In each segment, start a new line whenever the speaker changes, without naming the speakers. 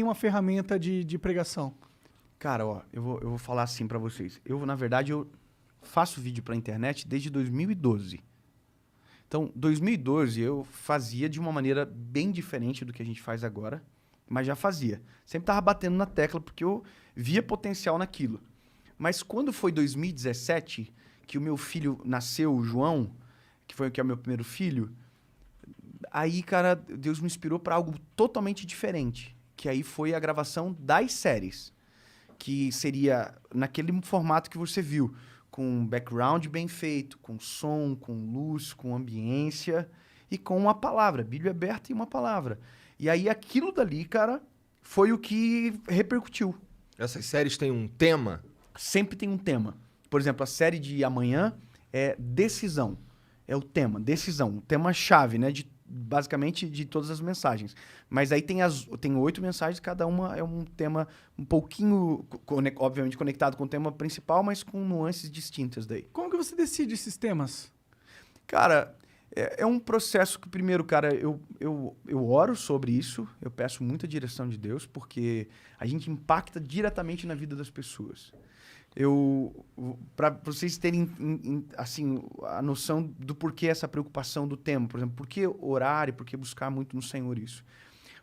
uma ferramenta de pregação?
Cara, ó, eu vou falar assim pra vocês. Na verdade, eu faço vídeo pra internet desde 2012. Então, 2012 eu fazia de uma maneira bem diferente do que a gente faz agora, mas já fazia. Sempre tava batendo na tecla porque eu via potencial naquilo. Mas quando foi 2017, que o meu filho nasceu, o João, que é o meu primeiro filho, aí, cara, Deus me inspirou pra algo totalmente diferente, que aí foi a gravação das séries, que seria naquele formato que você viu, com um background bem feito, com som, com luz, com ambiência e com uma palavra, Bíblia aberta e uma palavra. E aí aquilo dali, cara, foi o que repercutiu.
Essas séries têm um tema?
Sempre tem um tema. Por exemplo, a série de amanhã é decisão. É o tema, decisão. Um tema-chave, né? Basicamente de todas as mensagens. Mas aí tem 8 mensagens, cada uma é um tema um pouquinho, obviamente, conectado com o tema principal, mas com nuances distintas daí.
Como que você decide esses temas?
Cara, é um processo que, primeiro, cara, eu oro sobre isso, eu peço muita direção de Deus, porque a gente impacta diretamente na vida das pessoas. Para vocês terem assim a noção do porquê essa preocupação do tema, por exemplo, por que orar e por que buscar muito no Senhor isso?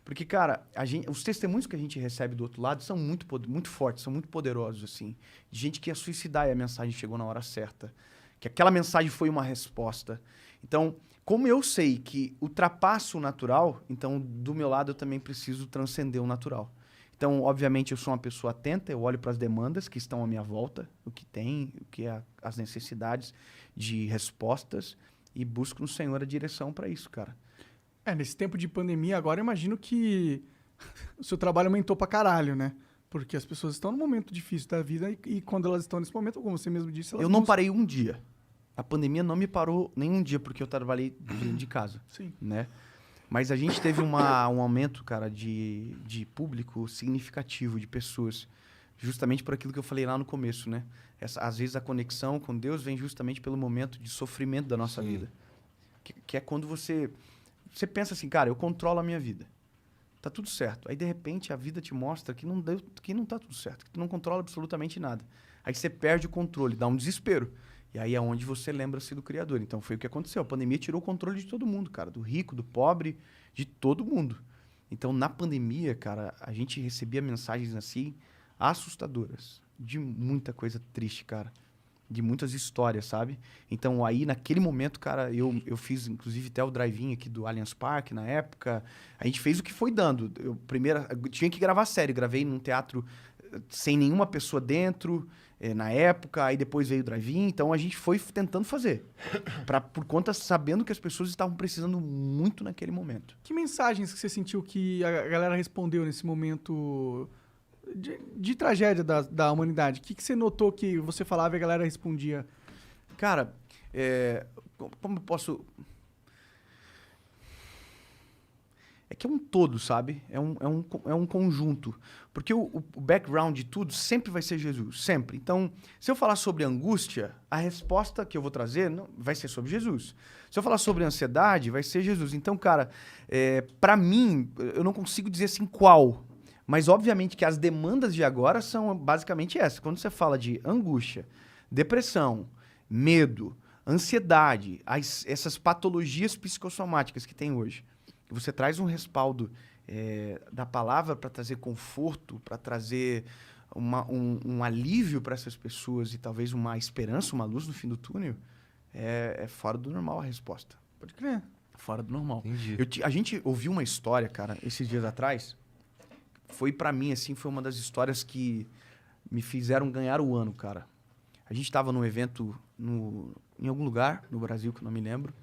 Porque, cara, os testemunhos que a gente recebe do outro lado são muito fortes, são muito poderosos, assim. De gente que ia suicidar e a mensagem chegou na hora certa. Que aquela mensagem foi uma resposta. Então, como eu sei que ultrapassa o natural, então, do meu lado, eu também preciso transcender o natural. Então, obviamente, eu sou uma pessoa atenta, eu olho para as demandas que estão à minha volta, o que tem, o que é as necessidades de respostas, e busco no Senhor a direção para isso, cara.
Nesse tempo de pandemia, agora eu imagino que o seu trabalho aumentou pra caralho, né? Porque as pessoas estão num momento difícil da vida e quando elas estão nesse momento, como você mesmo disse, elas
Eu não parei um dia. A pandemia não me parou nem um dia, porque eu trabalhei dentro de casa.
Sim.
Né? Mas a gente teve um aumento, cara, de público significativo, de pessoas, justamente por aquilo que eu falei lá no começo, né? Às vezes a conexão com Deus vem justamente pelo momento de sofrimento da nossa vida. Que é quando você pensa assim, cara, eu controlo a minha vida. Tá tudo certo. Aí, de repente, a vida te mostra que não tá tudo certo, que tu não controla absolutamente nada. Aí você perde o controle, dá um desespero. E aí é onde você lembra-se do Criador. Então foi o que aconteceu. A pandemia tirou o controle de todo mundo, cara. Do rico, do pobre, de todo mundo. Então, na pandemia, cara, a gente recebia mensagens assim assustadoras. De muita coisa triste, cara. De muitas histórias, sabe? Então, aí, naquele momento, cara, eu fiz, inclusive, até o drive-in aqui do Allianz Parque, na época. A gente fez o que foi dando. Eu tinha que gravar série. Gravei num teatro sem nenhuma pessoa dentro, na época. Aí depois veio o drive-in. Então, a gente foi tentando fazer. Por conta, sabendo que as pessoas estavam precisando muito naquele momento.
Que mensagens que você sentiu que a galera respondeu nesse momento de tragédia da humanidade? O que você notou que você falava e a galera respondia?
Cara, como eu posso... É que é um todo, sabe? É um conjunto. Porque o background de tudo sempre vai ser Jesus, sempre. Então, se eu falar sobre angústia, a resposta que eu vou trazer vai ser sobre Jesus. Se eu falar sobre ansiedade, vai ser Jesus. Então, cara, pra mim, eu não consigo dizer assim qual. Mas, obviamente, que as demandas de agora são basicamente essas. Quando você fala de angústia, depressão, medo, ansiedade, essas patologias psicossomáticas que tem hoje, você traz um respaldo da palavra para trazer conforto, para trazer um alívio para essas pessoas e talvez uma esperança, uma luz no fim do túnel, é fora do normal a resposta.
Pode crer.
Fora do normal.
Entendi.
A gente ouviu uma história, cara, esses dias atrás. Foi para mim, assim, foi uma das histórias que me fizeram ganhar o ano, cara. A gente estava num evento em algum lugar no Brasil, que eu não me lembro.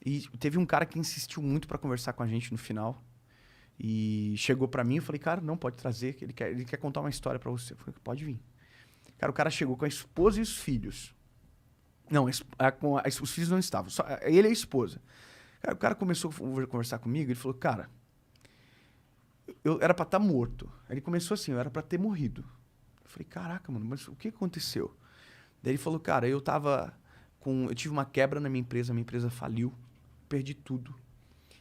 E teve um cara que insistiu muito para conversar com a gente no final. E chegou para mim e eu falei, cara, não, pode trazer, que ele quer contar uma história para você. Eu falei, pode vir. Cara, o cara chegou com a esposa e os filhos. Não, os filhos não estavam, só ele e a esposa. Cara, o cara começou a conversar comigo e ele falou, cara, eu era para estar morto. Aí ele começou assim, eu era para ter morrido. Eu falei, caraca, mano, mas o que aconteceu? Daí ele falou, cara, eu tive uma quebra na minha empresa faliu, perdi tudo.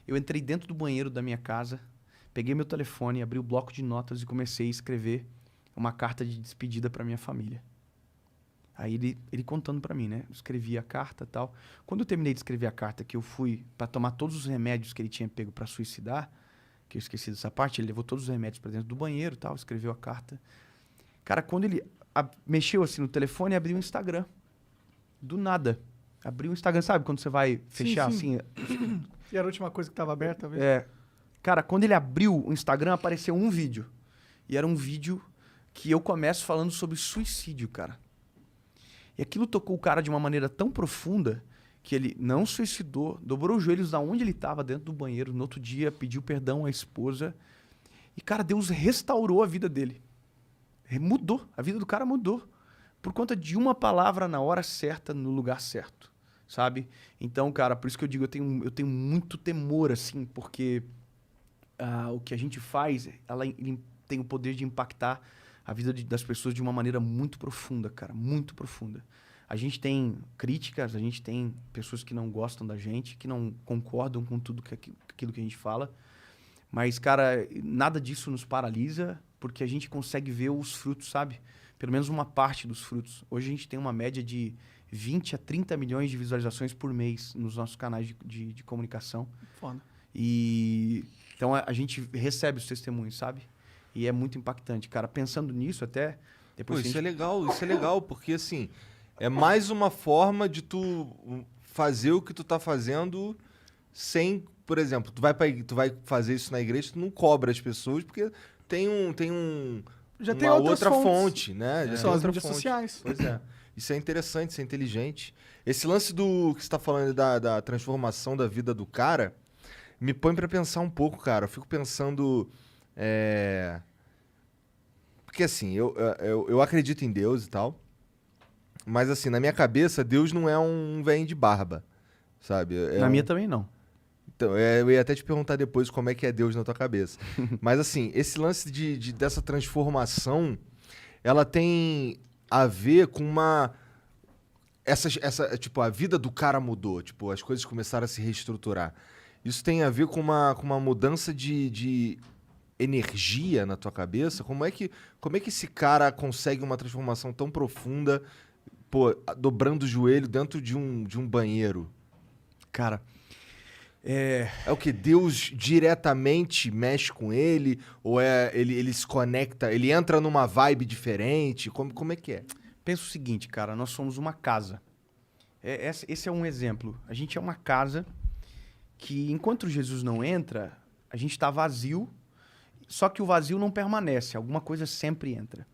Eu entrei dentro do banheiro da minha casa, Peguei meu telefone, abri o bloco de notas e comecei a escrever uma carta de despedida para minha família. Aí ele contando para mim, né? Eu escrevi a carta e tal. Quando eu terminei de escrever a carta, que eu fui para tomar todos os remédios que ele tinha pego para suicidar, que eu esqueci dessa parte, ele levou todos os remédios para dentro do banheiro e tal, escreveu a carta. Cara, quando ele mexeu assim no telefone, abriu o Instagram. Do nada. Abriu o Instagram, sabe? Quando você vai fechar
sim.
assim...
E era a última coisa que tava aberta, talvez?
Cara, quando ele abriu o Instagram, apareceu um vídeo. E era um vídeo que eu começo falando sobre suicídio, cara. E aquilo tocou o cara de uma maneira tão profunda que ele não suicidou, dobrou os joelhos da onde ele estava, dentro do banheiro. No outro dia, pediu perdão à esposa. E, cara, Deus restaurou a vida dele. Mudou. A vida do cara mudou. Por conta de uma palavra na hora certa, no lugar certo. Sabe? Então, cara, por isso que eu digo, eu tenho muito temor, assim, porque o que a gente faz, ele tem o poder de impactar a vida das pessoas de uma maneira muito profunda, cara, muito profunda. A gente tem críticas, a gente tem pessoas que não gostam da gente, que não concordam com tudo aquilo que a gente fala, mas, cara, nada disso nos paralisa, porque a gente consegue ver os frutos, sabe? Pelo menos uma parte dos frutos. Hoje a gente tem uma média de 20 a 30 milhões de visualizações por mês nos nossos canais de comunicação.
Foda.
E então a gente recebe os testemunhos, sabe? E é muito impactante, cara. Pensando nisso até... Depois
Pô, isso é legal, porque assim, é mais uma forma de tu fazer o que tu tá fazendo sem, por exemplo, tu vai fazer isso na igreja, tu não cobra as pessoas, porque tem
Já
uma
tem outras
outra
fontes.
fonte, né? Já
São
tem
as
outra
mídias
fonte.
sociais.
Pois é. Isso é interessante, isso é inteligente. Esse lance do que você tá falando da transformação da vida do cara me põe pra pensar um pouco, cara. Eu fico pensando... Porque assim, eu acredito em Deus e tal, mas assim, na minha cabeça, Deus não é um velho de barba, sabe?
Na minha também não.
Então, eu ia até te perguntar depois como é que é Deus na tua cabeça. Mas assim, esse lance dessa transformação, ela tem a ver com uma... tipo, a vida do cara mudou, tipo, as coisas começaram a se reestruturar. Isso tem a ver com uma mudança de energia na tua cabeça? Como é que esse cara consegue uma transformação tão profunda, pô, dobrando o joelho dentro de um banheiro?
Cara,
É o que? Deus diretamente mexe com ele? Ou ele se conecta, ele entra numa vibe diferente? Como é que é?
pensa o seguinte, cara. Nós somos uma casa. Esse é um exemplo. A gente é uma casa que, enquanto Jesus não entra, a gente está vazio. Só que o vazio não permanece, alguma coisa sempre entra.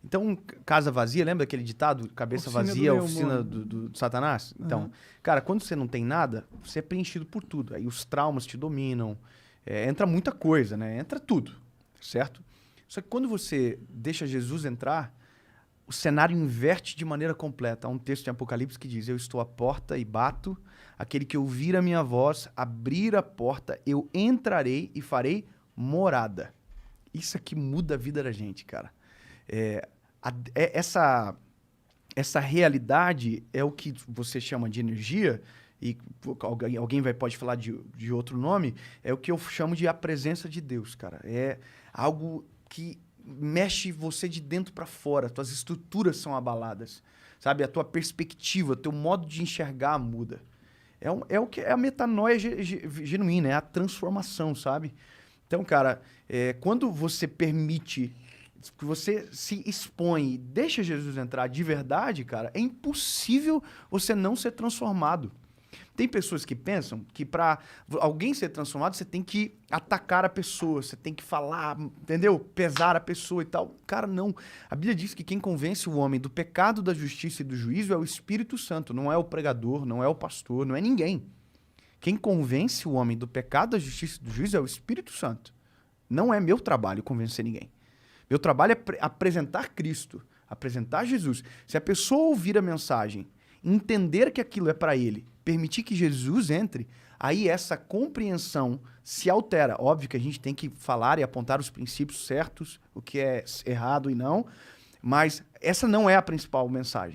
Então, casa vazia, lembra aquele ditado? Cabeça
Oficina
vazia,
do
oficina do Satanás? Então, cara, quando você não tem nada, você é preenchido por tudo. Aí os traumas te dominam, entra muita coisa, né? Entra tudo, certo? Só que quando você deixa Jesus entrar, o cenário inverte de maneira completa. Há um texto em Apocalipse que diz: eu estou à porta e bato, aquele que ouvir a minha voz, abrir a porta, eu entrarei e farei morada. Isso aqui muda a vida da gente, cara. Essa realidade é o que você chama de energia, e alguém pode falar de outro nome, é o que eu chamo de a presença de Deus, cara. É algo que mexe você de dentro para fora, tuas estruturas são abaladas, sabe? A tua perspectiva, teu modo de enxergar muda. É o que é a metanoia genuína, é a transformação, sabe? Então, cara, quando você permite, que você se expõe e deixa Jesus entrar de verdade, cara, é impossível você não ser transformado. Tem pessoas que pensam que para alguém ser transformado, você tem que atacar a pessoa, você tem que falar, entendeu? Pesar a pessoa e tal. Cara, não. A Bíblia diz que quem convence o homem do pecado, da justiça e do juízo é o Espírito Santo, não é o pregador, não é o pastor, não é ninguém. Quem convence o homem do pecado, da justiça e do juízo é o Espírito Santo. Não é meu trabalho convencer ninguém. Meu trabalho é apresentar Cristo, apresentar Jesus. Se a pessoa ouvir a mensagem, entender que aquilo é para ele, permitir que Jesus entre, aí essa compreensão se altera. Óbvio que a gente tem que falar e apontar os princípios certos, o que é errado e não, mas essa não é a principal mensagem.